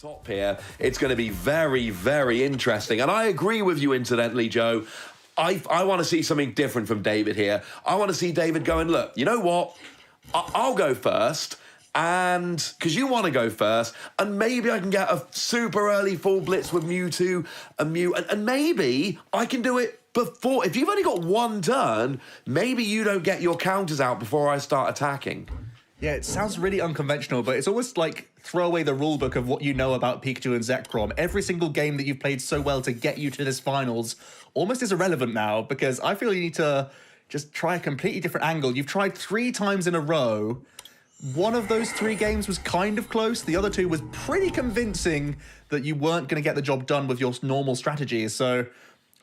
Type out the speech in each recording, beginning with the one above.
top here, it's going to be very, very interesting. And I agree with you, incidentally, Joe. I want to see something different from David here. I want to see David going, look, you know what? I'll go first. And because you want to go first, and maybe I can get a super early full blitz with Mewtwo and Mew, and maybe I can do it before. If you've only got one turn, maybe you don't get your counters out before I start attacking. Yeah, it sounds really unconventional, but it's almost like throw away the rulebook of what you know about Pikachu and Zekrom. Every single game that you've played so well to get you to this finals almost is irrelevant now, because I feel you need to just try a completely different angle. You've tried 3 times in a row. One of those 3 games was kind of close. The other 2 was pretty convincing that you weren't going to get the job done with your normal strategies. So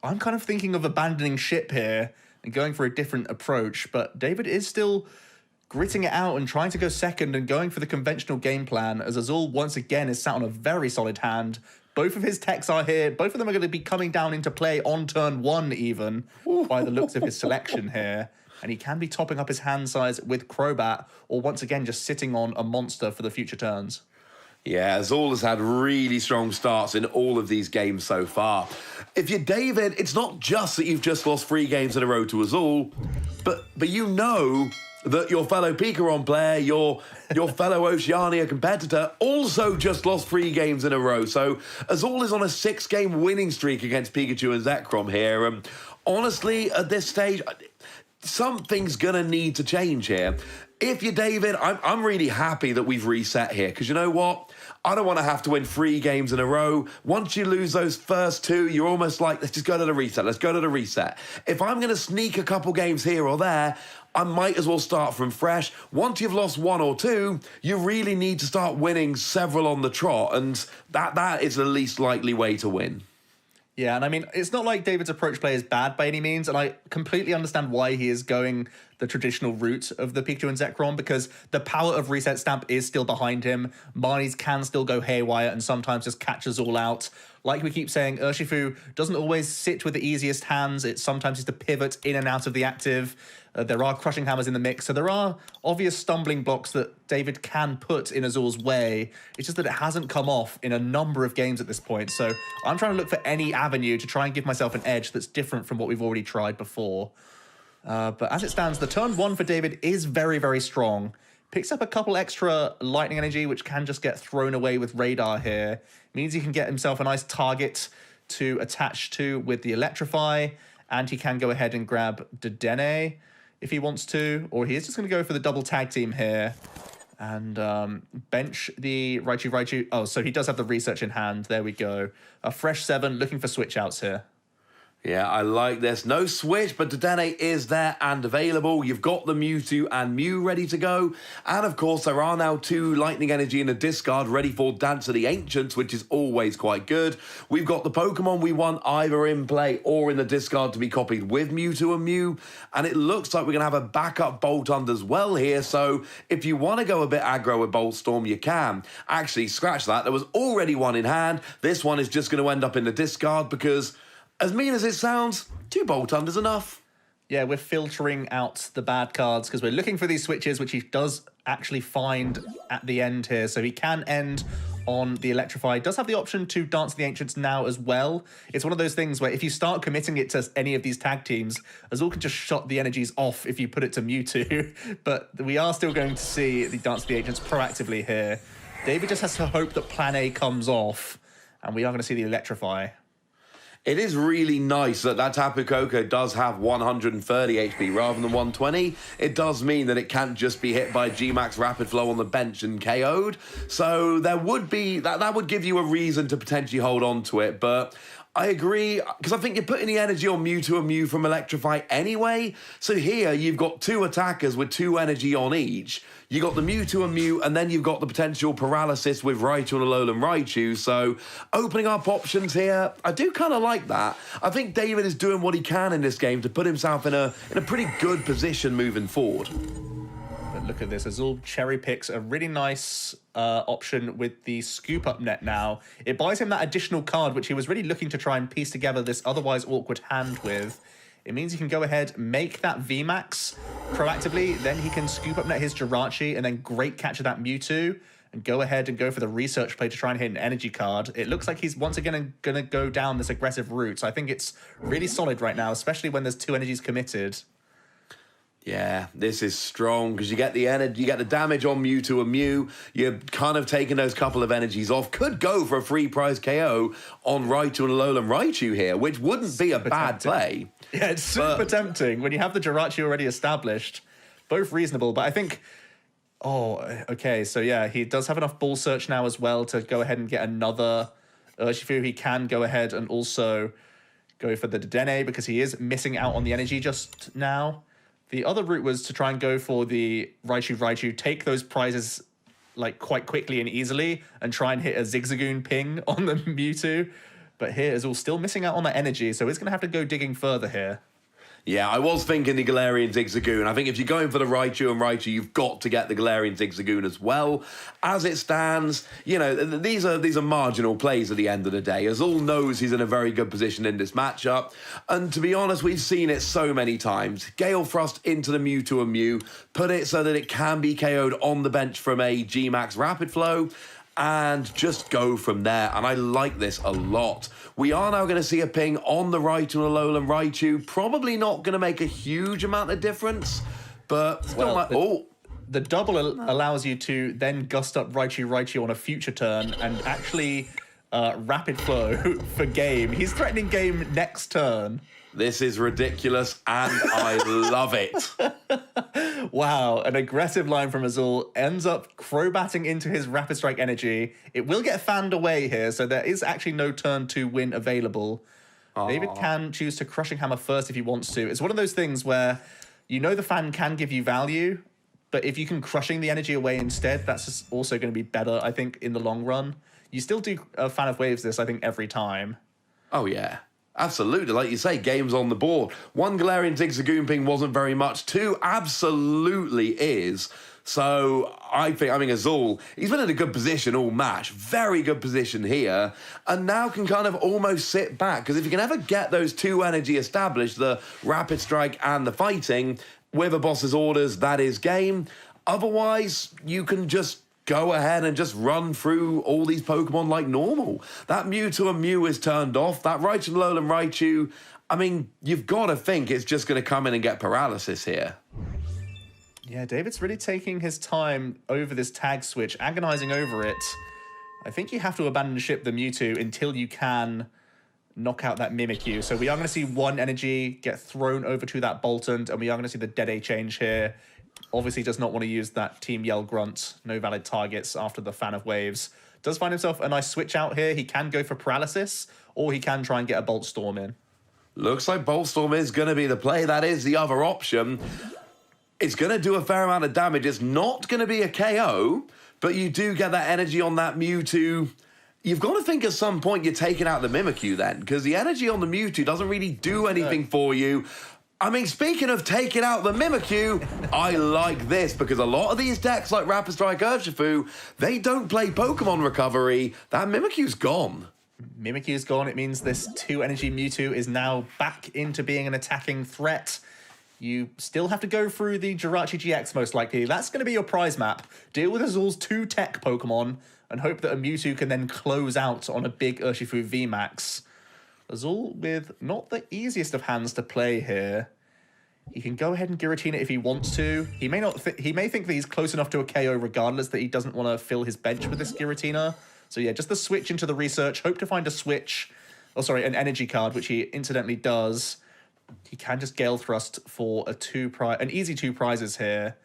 I'm kind of thinking of abandoning ship here and going for a different approach. But David is still gritting it out and trying to go second and going for the conventional game plan, as Azul once again is sat on a very solid hand. Both of his techs are here. Both of them are going to be coming down into play on turn 1 even, by the looks of his selection here. And he can be topping up his hand size with Crobat, or once again just sitting on a monster for the future turns. Yeah, Azul has had really strong starts in all of these games so far. If you're David, it's not just that you've just lost 3 games in a row to Azul, but you know that your fellow Pikarom player, your fellow Oceania competitor, also just lost 3 games in a row. So Azul is on a 6-game winning streak against Pikachu and Zekrom here. Honestly, at this stage, something's gonna need to change here. If you're David, I'm really happy that we've reset here, because you know what? I don't want to have to win 3 games in a row. Once you lose those first 2, you're almost like, let's just go to the reset. Let's go to the reset. If I'm going to sneak a couple games here or there, I might as well start from fresh. Once you've lost 1 or 2, you really need to start winning several on the trot, and that is the least likely way to win. Yeah, and I mean, it's not like David's approach play is bad by any means, and I completely understand why he is going the traditional route of the Pikachu and Zekrom, because the power of Reset Stamp is still behind him. Marnies can still go haywire and sometimes just catch us all out. Like we keep saying, Urshifu doesn't always sit with the easiest hands. It sometimes is to pivot in and out of the active. There are Crushing Hammers in the mix, so there are obvious stumbling blocks that David can put in Azul's way. It's just that it hasn't come off in a number of games at this point, so I'm trying to look for any avenue to try and give myself an edge that's different from what we've already tried before. But as it stands, the turn 1 for David is very, very strong. Picks up a couple extra lightning energy, which can just get thrown away with radar here. Means he can get himself a nice target to attach to with the Electrify, and he can go ahead and grab Dedenne if he wants to, or he is just going to go for the double tag team here and bench the Raichu. Oh, so he does have the research in hand. There we go. A fresh 7, looking for switch outs here. Yeah, I like this. No switch, but Dedenne is there and available. You've got the Mewtwo and Mew ready to go. And of course, there are now 2 Lightning Energy in a discard ready for Dance of the Ancients, which is always quite good. We've got the Pokemon we want either in play or in the discard to be copied with Mewtwo and Mew. And it looks like we're going to have a backup Boltund as well here. So if you want to go a bit aggro with Boltstorm, you can. Actually, scratch that. There was already one in hand. This one is just going to end up in the discard because, as mean as it sounds, 2 Boltund is enough. Yeah, we're filtering out the bad cards because we're looking for these switches, which he does actually find at the end here. So he can end on the Electrify. He does have the option to Dance the Ancients now as well. It's one of those things where if you start committing it to any of these tag teams, Azul can just shut the energies off if you put it to Mewtwo. But we are still going to see the Dance the Ancients proactively here. David just has to hope that Plan A comes off, and we are going to see the Electrify. It is really nice that Tapu Koko does have 130 HP rather than 120. It does mean that it can't just be hit by G-Max Rapid Flow on the bench and KO'd. So there would be, that would give you a reason to potentially hold on to it. But I agree, because I think you're putting the energy on Mewtwo and Mew from Electrify anyway. So here you've got 2 attackers with 2 energy on each. You got the Mewtwo and Mew, and then you've got the potential paralysis with Raichu and Alolan Raichu. So opening up options here, I do kind of like that. I think David is doing what he can in this game to put himself in a pretty good position moving forward. But look at this, Azul cherry picks a really nice option with the Scoop Up Net now. It buys him that additional card, which he was really looking to try and piece together this otherwise awkward hand with. It means he can go ahead, make that VMAX proactively, then he can Scoop Up Net his Jirachi, and then great catch of that Mewtwo. and go ahead and go for the research play to try and hit an energy card. It looks like he's once again going to go down this aggressive route. So I think it's really solid right now, especially when there's 2 energies committed. Yeah, this is strong because you get the energy, you get the damage on Mewtwo and Mew. You're kind of taking those couple of energies off. Could go for a free prize KO on Raichu and Alolan Raichu here, which wouldn't be a bad play. Yeah, it's super tempting when you have the Jirachi already established. Both reasonable, but I think... Oh, okay, so yeah, he does have enough Ball Search now as well to go ahead and get another Urshifu. He can go ahead and also go for the Dedenne because he is missing out on the energy just now. The other route was to try and go for the Raichu, take those prizes like quite quickly and easily and try and hit a Zigzagoon ping on the Mewtwo. But here is all still missing out on that energy, so he's going to have to go digging further here. Yeah, I was thinking the Galarian Zigzagoon. I think if you're going for the Raichu and Raichu, you've got to get the Galarian Zigzagoon as well. As it stands, you know, these are marginal plays at the end of the day. Azul knows he's in a very good position in this matchup. And to be honest, we've seen it so many times. Gale Thrust into the Mewtwo and Mew, put it so that it can be KO'd on the bench from a G-Max Rapid Flow, and just go from there. And I like this a lot. We are now going to see a ping on the Raichu and Alolan Raichu. Probably not going to make a huge amount of difference, but the double allows you to then gust up Raichu on a future turn and actually Rapid Flow for game. He's threatening game next turn. This is ridiculous, and I love it. Wow, an aggressive line from Azul ends up crowbatting into his Rapid Strike energy. It will get fanned away here, so there is actually no turn 2 win available. David can choose to Crushing Hammer first if he wants to. It's one of those things where you know the fan can give you value, but if you can Crushing the energy away instead, that's just also going to be better, I think, in the long run. You still do a Fan of Waves this, I think, every time. Oh, yeah. Absolutely, like you say, game's on the board. 1 Galarian Zigzagoon ping wasn't very much. 2 absolutely is. So I think Azul, he's been in a good position all match. Very good position here. And now can kind of almost sit back. Because if you can ever get those 2 energy established, the Rapid Strike and the Fighting, with a boss's orders, that is game. Otherwise, you can just go ahead and just run through all these Pokemon like normal. That Mewtwo and Mew is turned off. That Raichu and Alolan Raichu, I mean, you've got to think it's just going to come in and get paralysis here. Yeah, David's really taking his time over this tag switch, agonizing over it. I think you have to abandon ship the Mewtwo until you can knock out that Mimikyu. So we are going to see 1 energy get thrown over to that Boltund, and we are going to see the Dede change here. Obviously does not want to use that Team Yell Grunt. No valid targets after the Fan of Waves. Does find himself a nice switch out here. He can go for Paralysis, or he can try and get a Bolt Storm in. Looks like Bolt Storm is going to be the play. That is the other option. It's going to do a fair amount of damage. It's not going to be a KO, but you do get that energy on that Mewtwo. You've got to think at some point you're taking out the Mimikyu then, because the energy on the Mewtwo doesn't really do anything for you. I mean, speaking of taking out the Mimikyu, I like this because a lot of these decks like Rapid Strike Urshifu, they don't play Pokemon Recovery. That Mimikyu's gone. Mimikyu's gone. It means this 2 energy Mewtwo is now back into being an attacking threat. You still have to go through the Jirachi GX most likely. That's going to be your prize map. Deal with Azul's 2 tech Pokemon and hope that a Mewtwo can then close out on a big Urshifu VMAX. Azul with not the easiest of hands to play here. He can go ahead and Giratina if he wants to. He may not. He may think that he's close enough to a KO regardless that he doesn't want to fill his bench with this Giratina. So yeah, just the switch into the research. Hope to find a switch. Oh, sorry, an energy card, which he incidentally does. He can just Gale Thrust for an easy 2 prizes here.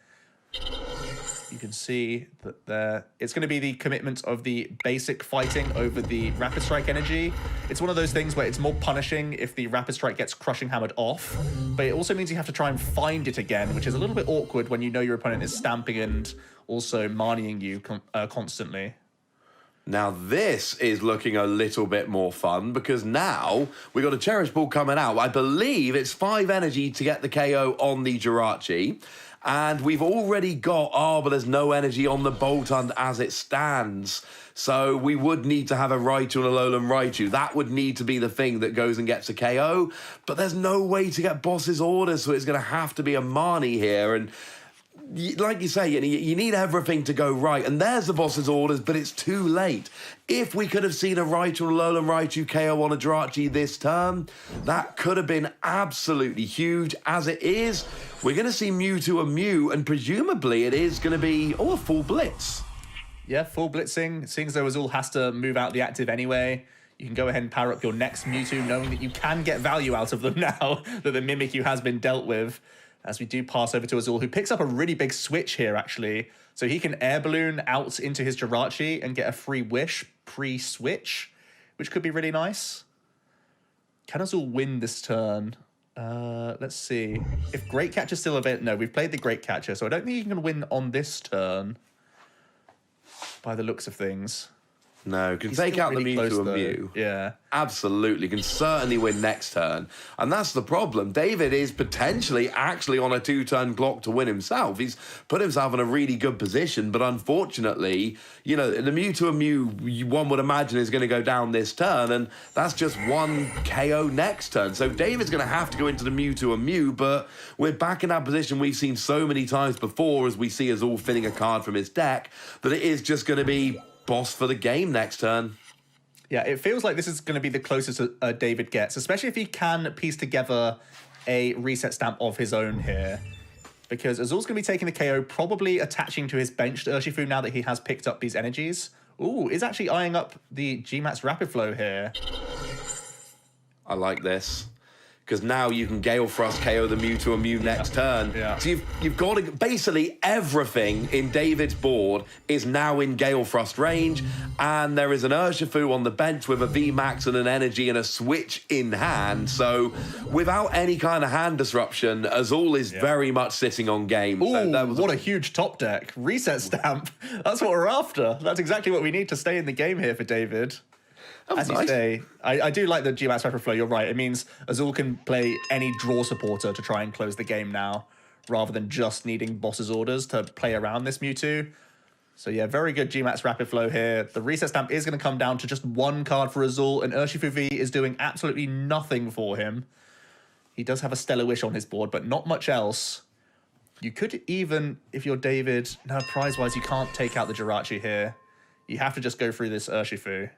You can see that it's going to be the commitment of the basic fighting over the Rapid Strike energy. It's one of those things where it's more punishing if the Rapid Strike gets Crushing Hammered off, but it also means you have to try and find it again, which is a little bit awkward when you know your opponent is stamping and also Marnieing you constantly. Now this is looking a little bit more fun because now we've got a Cherish Ball coming out. I believe it's 5 energy to get the KO on the Jirachi. And we've already got, but there's no energy on the Boltund as it stands. So we would need to have a Raichu and a Alolan Raichu. That would need to be the thing that goes and gets a KO. But there's no way to get boss's orders, so it's going to have to be a Marnie here. And like you say, you need everything to go right. And there's the boss's orders, but it's too late. If we could have seen a Raichu Alolan Raichu KO on a Jirachi this turn, that could have been absolutely huge. As it is, we're going to see Mewtwo and Mew, and presumably it is going to be, a full blitz. Yeah, full blitzing. Seeing as though Azul has to move out the active anyway, you can go ahead and power up your next Mewtwo, knowing that you can get value out of them now that the Mimikyu has been dealt with. As we do pass over to Azul, who picks up a really big switch here, actually. So he can air balloon out into his Jirachi and get a free wish pre-switch, which could be really nice. Can Azul win this turn? Let's see. If Great Catcher's still available... No, we've played the Great Catcher, so I don't think he can win on this turn, by the looks of things. No, can take out really the Mewtwo and though. Mew. Yeah. Absolutely, can certainly win next turn. And that's the problem. David is potentially actually on a 2-turn clock to win himself. He's put himself in a really good position, but unfortunately, the Mewtwo and Mew, one would imagine, is going to go down this turn, and that's just one KO next turn. So David's going to have to go into the Mewtwo and Mew, but we're back in that position we've seen so many times before, as we see Azul filling a card from his deck, that it is just going to be boss for the game next turn. Yeah, it feels like this is going to be the closest David gets, especially if he can piece together a reset stamp of his own here. Because Azul's going to be taking the KO, probably attaching to his benched Urshifu now that he has picked up these energies. Ooh, is actually eyeing up the Gmax Rapid Flow here. I like this. Because now you can Gale Frost KO the Mewtwo and Mew next turn. Yeah. So you've got to... Basically, everything in David's board is now in Gale Frost range, and there is an Urshifu on the bench with a VMAX and an energy and a switch in hand. So without any kind of hand disruption, Azul is very much sitting on game. Ooh, so what a huge top deck. Reset stamp. That's what we're after. That's exactly what we need to stay in the game here for David. As you say, I do like the Gmax Rapid Flow, you're right. It means Azul can play any draw supporter to try and close the game now, rather than just needing boss's orders to play around this Mewtwo. So yeah, very good Gmax Rapid Flow here. The reset stamp is going to come down to just one card for Azul, and Urshifu V is doing absolutely nothing for him. He does have a Stellar Wish on his board, but not much else. You could even, if you're David... No, prize-wise, you can't take out the Jirachi here. You have to just go through this Urshifu.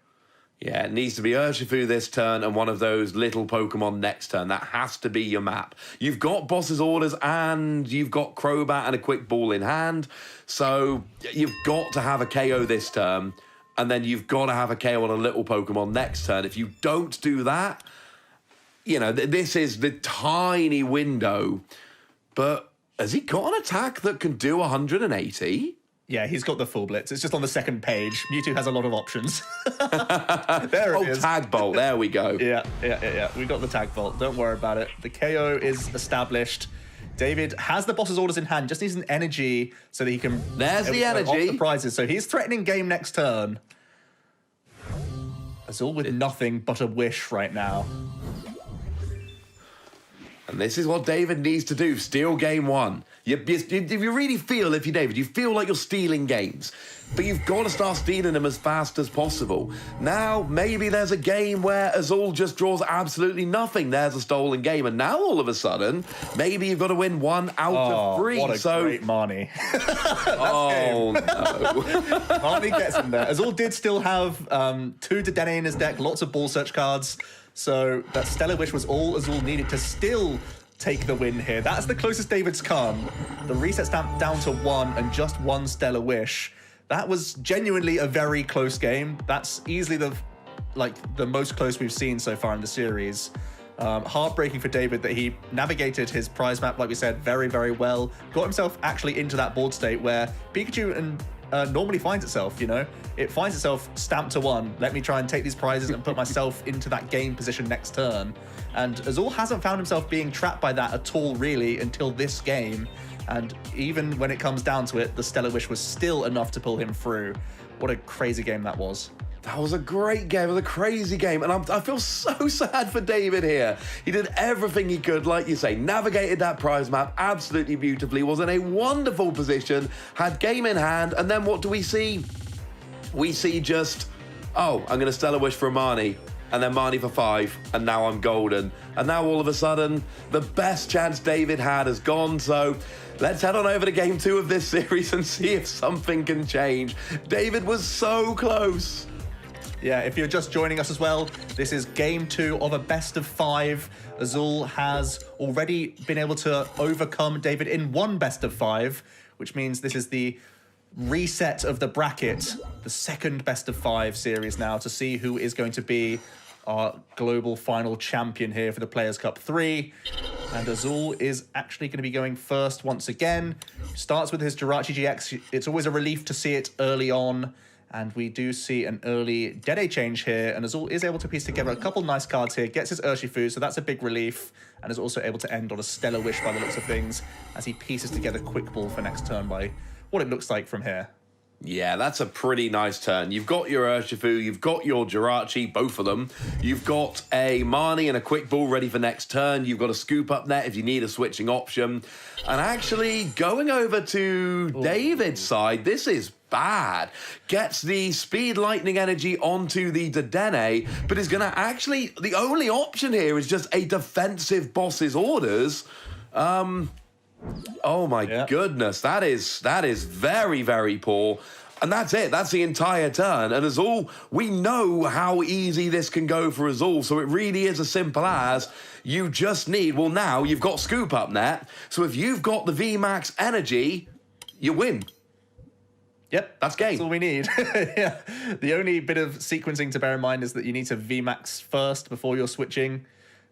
Yeah, it needs to be Urshifu this turn and one of those little Pokemon next turn. That has to be your map. You've got boss's orders and you've got Crobat and a quick ball in hand. So you've got to have a KO this turn, and then you've got to have a KO on a little Pokemon next turn. If you don't do that, this is the tiny window. But has he got an attack that can do 180? Yeah, he's got the full blitz. It's just on the second page. Mewtwo has a lot of options. There it is. Tag Bolt. There we go. Yeah. We got the Tag Bolt. Don't worry about it. The KO is established. David has the boss's orders in hand. Just needs an energy so that he can... There's the energy. Off the prizes. So he's threatening game next turn. Azul with nothing but a wish right now. And this is what David needs to do. Steal game one. You really feel, if you're David, you feel like you're stealing games. But you've got to start stealing them as fast as possible. Now, maybe there's a game where Azul just draws absolutely nothing. There's a stolen game. And now, all of a sudden, maybe you've got to win 1 out of 3. What a great Marnie. Oh, no. Marnie gets in there. Azul did still have 2 Dedenne in his deck, lots of ball search cards. So that Stellar Wish was all Azul needed to still take the win here. That's the closest David's come. The reset stamp down to 1 and just 1 Stellar Wish. That was genuinely a very close game. That's easily the most close we've seen so far in the series. Heartbreaking for David that he navigated his prize map, like we said, very, very well. Got himself actually into that board state where Pikachu normally finds itself, It finds itself stamped to 1. Let me try and take these prizes and put myself into that game position next turn. And Azul hasn't found himself being trapped by that at all, really, until this game. And even when it comes down to it, the Stellar Wish was still enough to pull him through. What a crazy game that was. That was a great game. It was a crazy game. And I feel so sad for David here. He did everything he could, like you say, navigated that prize map absolutely beautifully, was in a wonderful position, had game in hand, and then what do we see? We see just, I'm going to Stellar Wish for Marnie, and then Marnie for 5, and now I'm golden. And now all of a sudden, the best chance David had has gone, so Let's head on over to game 2 of this series and see if something can change. David was so close. Yeah, if you're just joining us as well, this is game 2 of a best of 5. Azul has already been able to overcome David in one best of 5, which means this is the reset of the bracket, the second best of 5 series now, to see who is going to be our global final champion here for the Players' Cup 3. And Azul is actually going to be going first once again. Starts with his Jirachi GX. It's always a relief to see it early on. And we do see an early Dede change here, and Azul is able to piece together a couple nice cards here, gets his Urshifu, so that's a big relief, and is also able to end on a Stellar Wish by the looks of things, as he pieces together Quick Ball for next turn by what it looks like from here. Yeah, that's a pretty nice turn. You've got your Urshifu, you've got your Jirachi, both of them. You've got a Marnie and a Quick Ball ready for next turn. You've got a Scoop Up Net if you need a switching option. And actually, going over to David's side, this is bad. Gets the Speed Lightning Energy onto the Dedenne, but is going to actually... The only option here is just a defensive Boss's Orders. Oh my goodness, that is very, very poor. And that's it. That's the entire turn. And Azul, we know how easy this can go for Azul. So it really is as simple as you just need... Well, now you've got Scoop Up Net. So if you've got the VMAX energy, you win. Yep. That's game. That's all we need. Yeah. The only bit of sequencing to bear in mind is that you need to VMAX first before you're switching.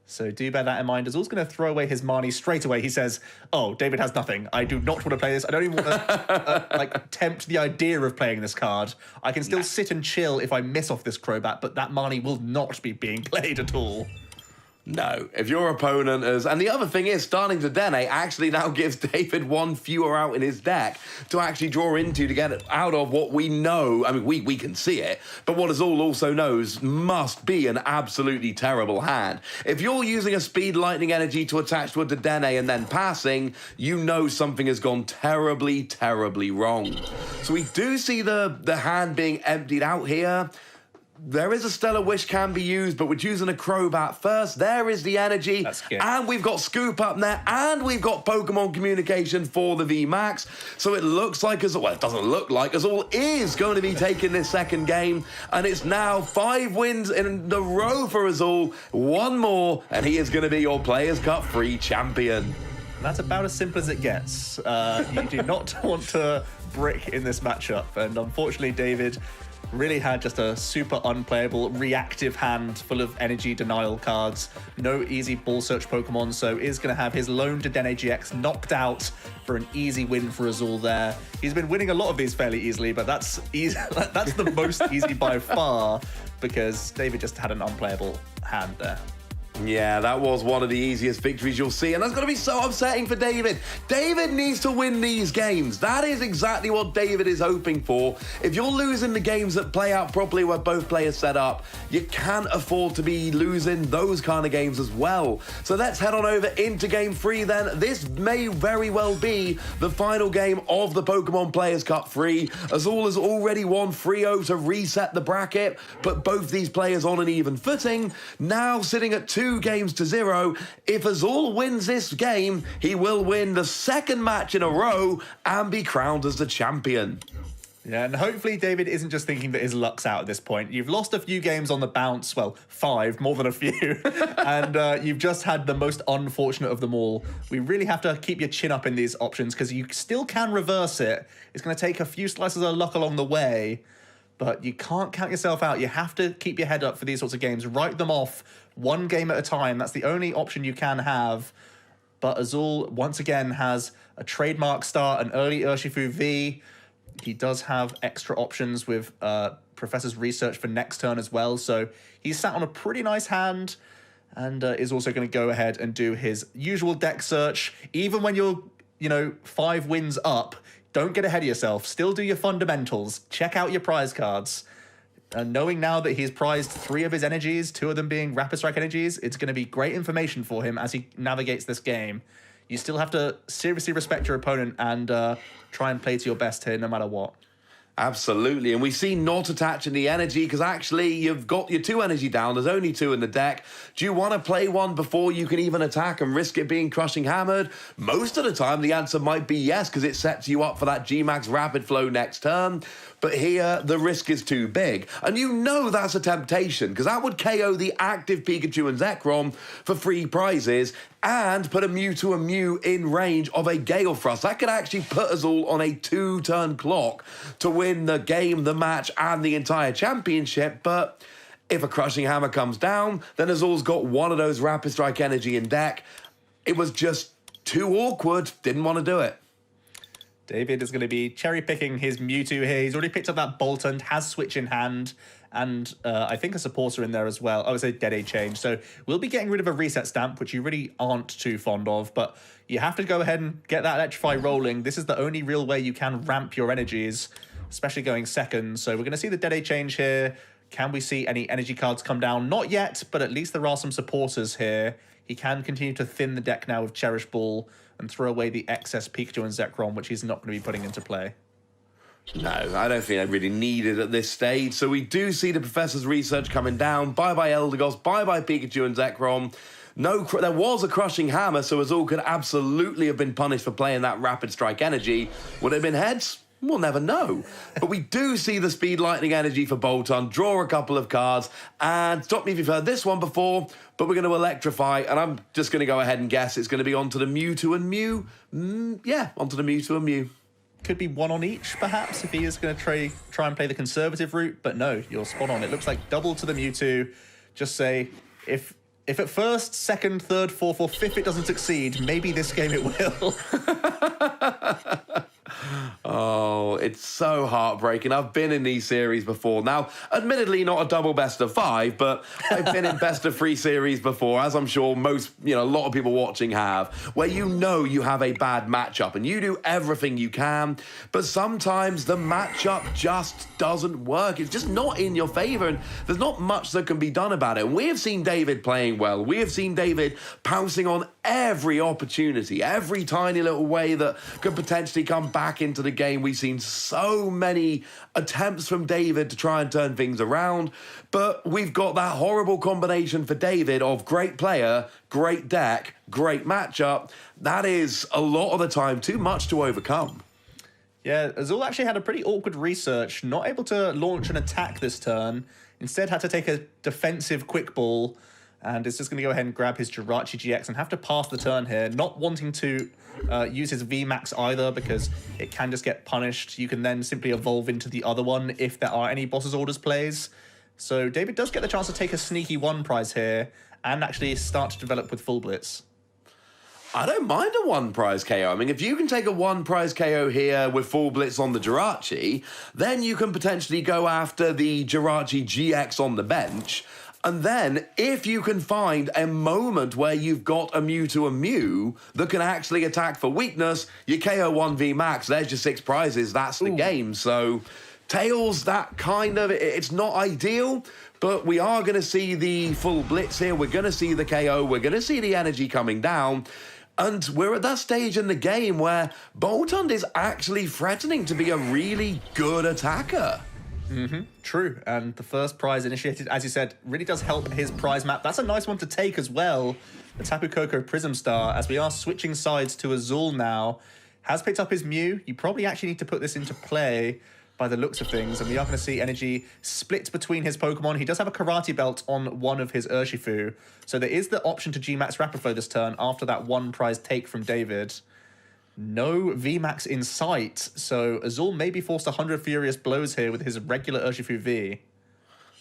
So do bear that in mind. Azul's going to throw away his Marnie straight away. He says, oh, David has nothing. I do not want to play this. I don't even want to tempt the idea of playing this card. I can still sit and chill if I miss off this Crobat, but that Marnie will not be being played at all. No, if your opponent is... And the other thing is, starting to Dene actually now gives David one fewer out in his deck to actually draw into to get out of what we know. I mean, we can see it, but what Azul also knows must be an absolutely terrible hand. If you're using a Speed Lightning Energy to attach to a Dedenne and then passing, you know something has gone terribly, terribly wrong. So we do see the hand being emptied out here. There is a Stellar Wish can be used, but we're choosing a Crobat first. There is the energy. That's good. And we've got Scoop Up Net, and we've got Pokemon Communication for the VMAX. So it looks like Azul, well, it doesn't look like Azul is going to be taking this second game. And it's now 5 wins in a row for Azul. One more, and he is going to be your Players' Cup 3 champion. That's about as simple as it gets. You do not want to brick in this matchup. And unfortunately, David really had just a super unplayable reactive hand full of energy denial cards. No easy ball search Pokemon, so is going to have his lone Dedenne GX knocked out for an easy win for Azul there. He's been winning a lot of these fairly easily, but that's easy. That's the most easy by far, because David just had an unplayable hand there. Yeah, that was one of the easiest victories you'll see, and that's going to be so upsetting for David. David needs to win these games. That is exactly what David is hoping for. If you're losing the games that play out properly where both players set up, you can't afford to be losing those kind of games as well. So let's head on over into game 3 then. This may very well be the final game of the Pokemon Players' Cup 3. Azul has already won 3-0 to reset the bracket, put both these players on an even footing. Now sitting at 2-0. If Azul wins this game, he will win the second match in a row and be crowned as the champion. Yeah, and hopefully David isn't just thinking that his luck's out at this point. You've lost a few games on the bounce, well, 5, more than a few, and you've just had the most unfortunate of them all. We really have to keep your chin up in these options, because you still can reverse it. It's going to take a few slices of luck along the way, but you can't count yourself out. You have to keep your head up for these sorts of games. Write them off one game at a time. That's the only option you can have. But Azul, once again, has a trademark start, an early Urshifu V. He does have extra options with Professor's Research for next turn as well. So he's sat on a pretty nice hand, and is also going to go ahead and do his usual deck search. Even when you're, 5 wins up, don't get ahead of yourself. Still do your fundamentals. Check out your prize cards. And knowing now that he's prized 3 of his energies, 2 of them being Rapid Strike energies, it's going to be great information for him as he navigates this game. You still have to seriously respect your opponent and try and play to your best here no matter what. Absolutely, and we see not attaching the energy because actually you've got your 2 energy down. There's only 2 in the deck. Do you want to play one before you can even attack and risk it being crushing hammered? Most of the time, the answer might be yes because it sets you up for that G-Max rapid flow next turn. But here, the risk is too big. And you know that's a temptation because that would KO the active Pikachu and Zekrom for free prizes and put a Mewtwo and Mew in range of a Gale Thrust. That could actually put us all on a 2-turn clock to win the game, the match, and the entire championship. But if a Crushing Hammer comes down, then Azul's got one of those Rapid Strike energy in deck. It was just too awkward. Didn't want to do it. David is going to be cherry-picking his Mewtwo here. He's already picked up that Boltund, has Switch in hand, and I think a supporter in there as well. Oh, it's a Dead Age change. So we'll be getting rid of a reset stamp, which you really aren't too fond of, but you have to go ahead and get that Electrify rolling. This is the only real way you can ramp your energies, especially going second. So we're going to see the Dead Age change here. Can we see any energy cards come down? Not yet, but at least there are some supporters here. He can continue to thin the deck now with Cherish Ball and throw away the excess Pikachu and Zekrom, which he's not going to be putting into play. No, I don't think I really need it at this stage. So we do see the Professor's research coming down. Bye-bye Eldegoss, bye-bye Pikachu and Zekrom. No, there was a Crushing Hammer, so Azul could absolutely have been punished for playing that Rapid Strike energy. Would it have been heads? We'll never know. But we do see the Speed Lightning energy for Boltund, draw a couple of cards, and stop me if you've heard this one before, but we're going to electrify, and I'm just going to go ahead and guess it's going to be onto the Mewtwo and Mew. Yeah, onto the Mewtwo and Mew. Could be one on each, perhaps, if he is going to try and play the conservative route, but no, you're spot on. It looks like double to the Mewtwo. Just say, if at first, second, third, fourth, or fifth it doesn't succeed, maybe this game it will. Oh, it's so heartbreaking. I've been in these series before. Now, admittedly, not a double best of 5, but I've been in best of 3 series before, as I'm sure most, a lot of people watching have, where you have a bad matchup and you do everything you can, but sometimes the matchup just doesn't work. It's just not in your favor, and there's not much that can be done about it. And we have seen David playing well. We have seen David pouncing on every opportunity, every tiny little way that could potentially come back into the game. We've seen so many attempts from David to try and turn things around, but we've got that horrible combination for David of great player, great deck, great matchup. That is, a lot of the time, too much to overcome. Yeah, Azul actually had a pretty awkward research, not able to launch an attack this turn, instead had to take a defensive quick ball, and is just going to go ahead and grab his Jirachi GX and have to pass the turn here, not wanting to use his VMAX either because it can just get punished. You can then simply evolve into the other one if there are any Boss's Orders plays. So David does get the chance to take a sneaky 1 prize here and actually start to develop with Full Blitz. I don't mind a 1 prize KO. I mean, if you can take a 1 prize KO here with Full Blitz on the Jirachi, then you can potentially go after the Jirachi GX on the bench. And then, if you can find a moment where you've got a Mewtwo and Mew that can actually attack for weakness, you KO 1 VMAX, there's your 6 prizes, that's the game. So, Tails, that kind of, it's not ideal, but we are going to see the Full Blitz here, we're going to see the KO, we're going to see the energy coming down, and we're at that stage in the game where Boltund is actually threatening to be a really good attacker. True, and the first prize initiated, as you said, really does help his prize map. That's a nice one to take as well, the Tapu Koko Prism Star, as we are switching sides to Azul now. Has picked up his Mew. You probably actually need to put this into play by the looks of things, and we are going to see energy split between his Pokemon. He does have a Karate Belt on one of his Urshifu, so there is the option to G-Max Rapid Flow this turn after that 1 prize take from David. No VMAX in sight, so Azul may be forced 100 Furious Blows here with his regular Urshifu V.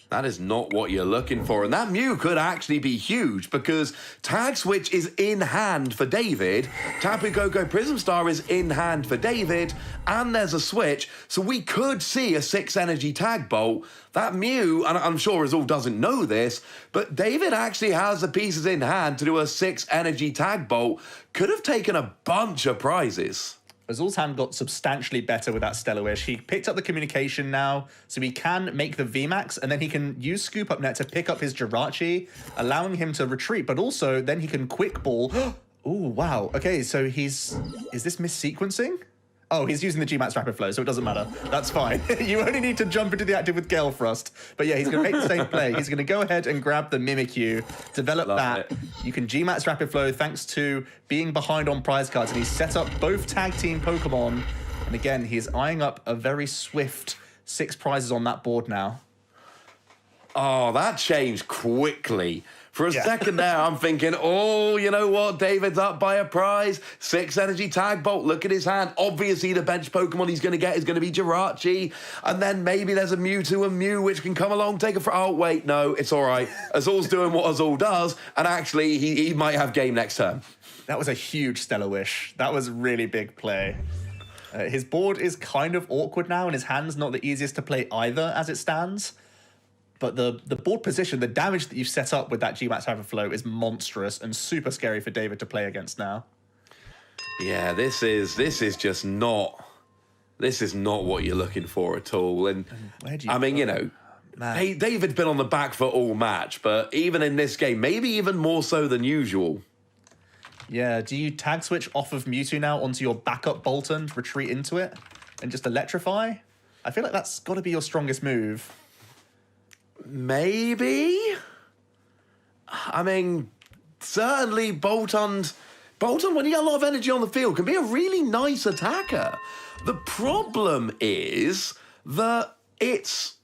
That is not what you're looking for. And that Mew could actually be huge because Tag Switch is in hand for David, Tapu Koko Prism Star is in hand for David, and there's a switch. So we could see a 6 energy Tag Bolt. That Mew, and I'm sure Azul doesn't know this, but David actually has the pieces in hand to do a 6 energy Tag Bolt. Could have taken a bunch of prizes. Azul's hand got substantially better with that Stellar Wish. He picked up the communication now, so he can make the VMAX, and then he can use Scoop Up Net to pick up his Jirachi, allowing him to retreat, but also then he can Quick Ball. Oh, wow. Okay, so is this missequencing? Oh, he's using the G-Max Rapid Flow, so it doesn't matter. That's fine. You only need to jump into the active with Gale Thrust. But yeah, he's going to make the same play. He's going to go ahead and grab the Mimikyu, develop that. You can G-Max Rapid Flow thanks to being behind on prize cards, and he's set up both tag team Pokemon. And again, he's eyeing up a very swift 6 prizes on that board now. Oh, that changed quickly. For a second there, I'm thinking, oh, you know what? David's up by a prize. 6 energy tag bolt. Look at his hand. Obviously, the bench Pokemon he's going to get is going to be Jirachi. And then maybe there's a Mewtwo and Mew, which can come along, take a... Oh, wait, no, it's all right. Azul's doing what Azul does. And actually, he might have game next turn. That was a huge Stellar Wish. That was really big play. His board is kind of awkward now, and his hand's not the easiest to play either as it stands. But the board position, the damage that you've set up with that G-Max Rapid Flow is monstrous and super scary for David to play against now. Yeah, this is just not... This is not what you're looking for at all. And I mean, you know, David's been on the back foot all match, but even in this game, maybe even more so than usual. Yeah, do you tag switch off of Mewtwo now onto your backup Bolton, retreat into it, and just electrify? I feel like that's got to be your strongest move. Maybe? I mean, certainly Bolton, when you got a lot of energy on the field, can be a really nice attacker. The problem is that it's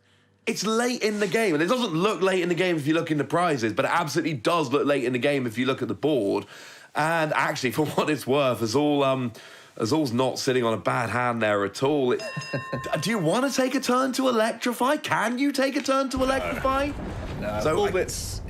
late in the game, and it doesn't look late in the game if you look in the prizes, but it absolutely does look late in the game if you look at the board. And actually, for what it's worth, Azul's not sitting on a bad hand there at all. Do you want to take a turn to electrify? Can you take a turn to electrify? No. So it's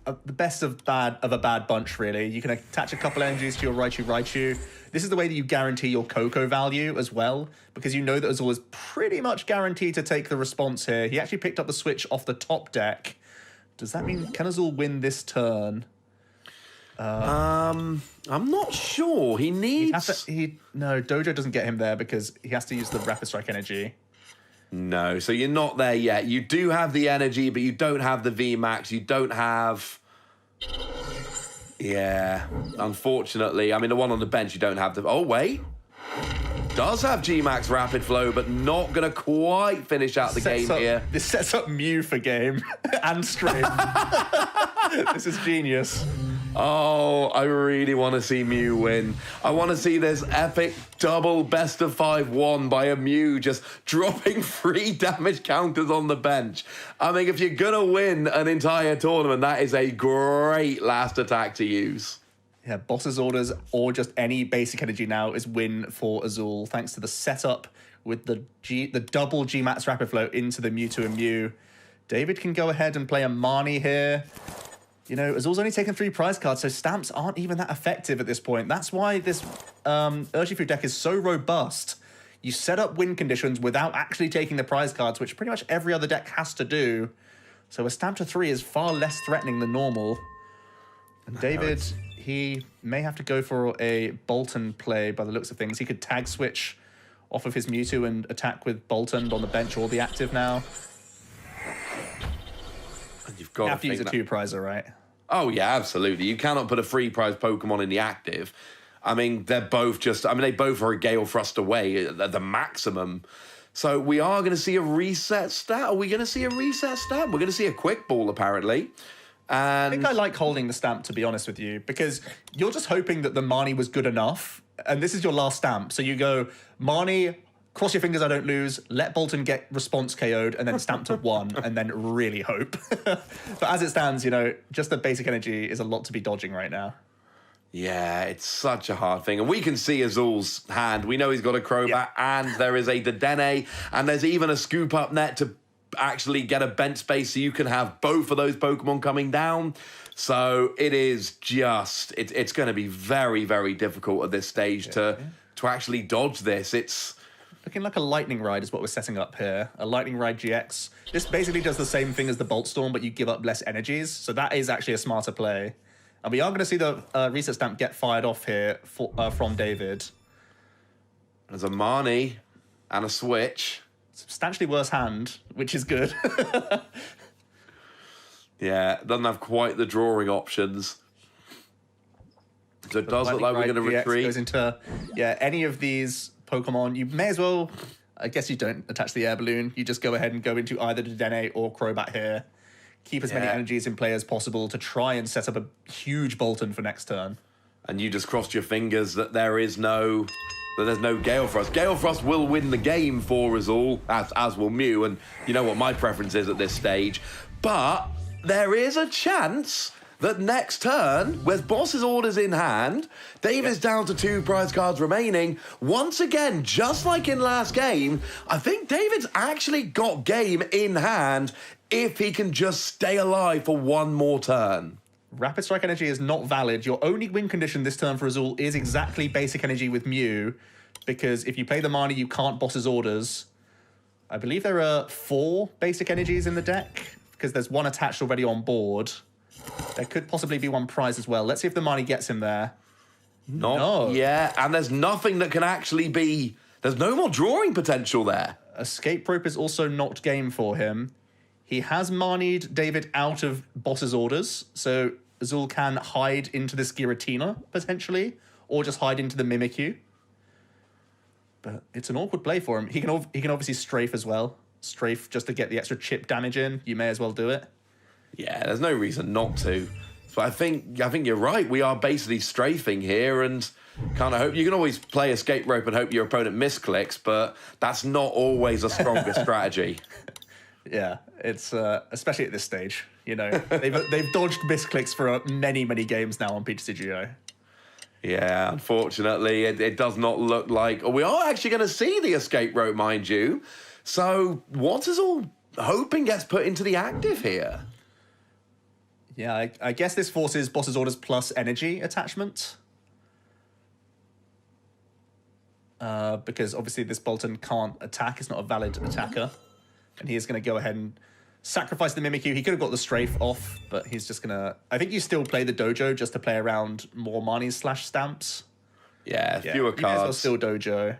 the best of a bad bunch, really. You can attach a couple energies to your Raichu. This is the way that you guarantee your Coco value as well, because you know that Azul is pretty much guaranteed to take the response here. He actually picked up the switch off the top deck. Does that mean, can Azul win this turn? I'm not sure. He needs... No, Dojo doesn't get him there because he has to use the Rapid Strike energy. No, so you're not there yet. You do have the energy, but you don't have the VMAX. You don't have... Yeah, unfortunately. I mean, the one on the bench, you don't have the... Oh, wait. Does have G-Max Rapid Flow, but not going to quite finish out the game here. This sets up Mew for game and stream. This is genius. Oh, I really want to see Mew win. I want to see this epic double best of 5-1 by a Mew just dropping 3 damage counters on the bench. I mean, if you're going to win an entire tournament, that is a great last attack to use. Yeah, Boss's Orders or just any basic energy now is win for Azul, thanks to the setup with the double G-Max Rapid Flow into the Mewtwo and Mew. David can go ahead and play a Marnie here. You know, Azul's only taken 3 prize cards, so stamps aren't even that effective at this point. That's why this Urshifu deck is so robust. You set up win conditions without actually taking the prize cards, which pretty much every other deck has to do. So a stamp to 3 is far less threatening than normal. And David, he may have to go for a Bolton play by the looks of things. He could tag switch off of his Mewtwo and attack with Bolton on the bench or the active now. You've got you have to use a 2-prizer, right? Oh, yeah, absolutely. You cannot put a 3-prize Pokemon in the active. I mean, they're both just... I mean, they both are a Gale Thrust away at the maximum. So we are going to see a reset stat. Are we going to see a reset stat? We're going to see a quick ball, apparently. And I think I like holding the stamp, to be honest with you, because you're just hoping that the Marnie was good enough, and this is your last stamp. So you go, Marnie... Cross your fingers I don't lose, let Bolton get response KO'd, and then stamp to 1, and then really hope. But as it stands, you know, just the basic energy is a lot to be dodging right now. Yeah, it's such a hard thing. And we can see Azul's hand. We know he's got a Crobat, and there is a Dedenne, and there's even a scoop up net to actually get a bench space so you can have both of those Pokemon coming down. So it is just... It's going to be very, very difficult at this stage to actually dodge this. It's... Looking like a Lightning Ride is what we're setting up here. A Lightning Ride GX. This basically does the same thing as the Bolt Storm, but you give up less energies. So that is actually a smarter play. And we are going to see the reset stamp get fired off here from David. There's a Marnie and a Switch. Substantially worse hand, which is good. Yeah, doesn't have quite the drawing options. So it does look like we're going to retreat. Goes into, yeah, any of these Pokemon. You may as well, I guess you don't attach the air balloon. You just go ahead and go into either Dedenne or Crobat here. Keep as many energies in play as possible to try and set up a huge Bolton for next turn. And you just crossed your fingers that there's no Gale Frost. Gale Frost will win the game for Azul, as will Mew, and you know what my preference is at this stage. But there is a chance that next turn, with Boss's orders in hand, Dave is down to 2 prize cards remaining. Once again, just like in last game, I think David's actually got game in hand if he can just stay alive for one more turn. Rapid Strike Energy is not valid. Your only win condition this turn for Azul is exactly Basic Energy with Mew, because if you play the Marnie, you can't Boss's orders. I believe there are 4 Basic Energies in the deck, because there's 1 attached already on board. There could possibly be 1 prize as well. Let's see if the Marnie gets him there. No. Yeah, and there's nothing that can actually be... There's no more drawing potential there. Escape Rope is also not game for him. He has Marnied David out of Boss's orders, so Azul can hide into this Giratina, potentially, or just hide into the Mimikyu. But it's an awkward play for him. He can obviously strafe as well. Strafe just to get the extra chip damage in. You may as well do it. Yeah, there's no reason not to. But I think you're right. We are basically strafing here and kind of hope. You can always play Escape Rope and hope your opponent misclicks, but that's not always a stronger strategy. Yeah, it's especially at this stage. You know, they've dodged misclicks for many games now on TCG. Yeah, unfortunately, it does not look like... We are actually going to see the Escape Rope, mind you. So what is all hoping gets put into the active here? Yeah, I guess this forces Boss's orders plus energy attachment. Because obviously this Bolton can't attack. It's not a valid attacker. And he is going to go ahead and sacrifice the Mimikyu. He could have got the strafe off, but he's just going to... I think you still play the Dojo just to play around more Marnies / stamps. Yeah, fewer cards. You may as well still Dojo.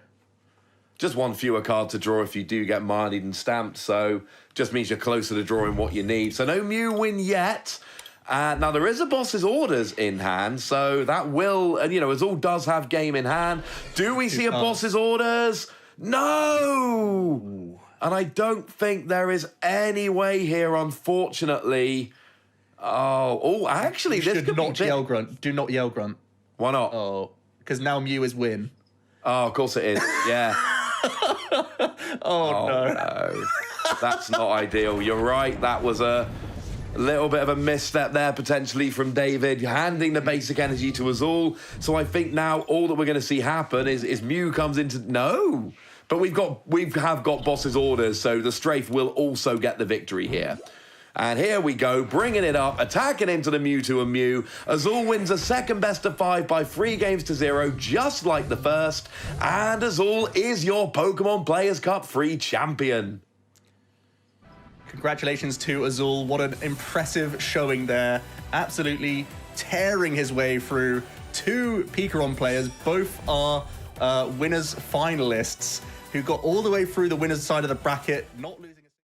Just 1 fewer card to draw if you do get Marnied and stamped, so just means you're closer to drawing what you need. So no Mew win yet. Now, there is a Boss's orders in hand, so that will... And, you know, Azul does have game in hand. Do we see a Boss's orders? No! Ooh. And I don't think there is any way here, unfortunately. Actually, this could not yell grunt. Do not yell grunt. Why not? Oh, because now Mew is win. Oh, of course it is. Yeah. Oh no. That's not ideal. You're right. That was a little bit of a misstep there, potentially, from David, handing the basic energy to Azul. So I think now all that we're going to see happen is Mew comes into... No! But we have got Boss's orders, so the strafe will also get the victory here. And here we go, bringing it up, attacking into the Mewtwo and Mew. Azul wins a second best of 5 by 3 games to 0, just like the first. And Azul is your Pokemon Players Cup free champion. Congratulations to Azul. What an impressive showing there. Absolutely tearing his way through 2 Pikarom players. Both are winners finalists who got all the way through the winners side of the bracket, not losing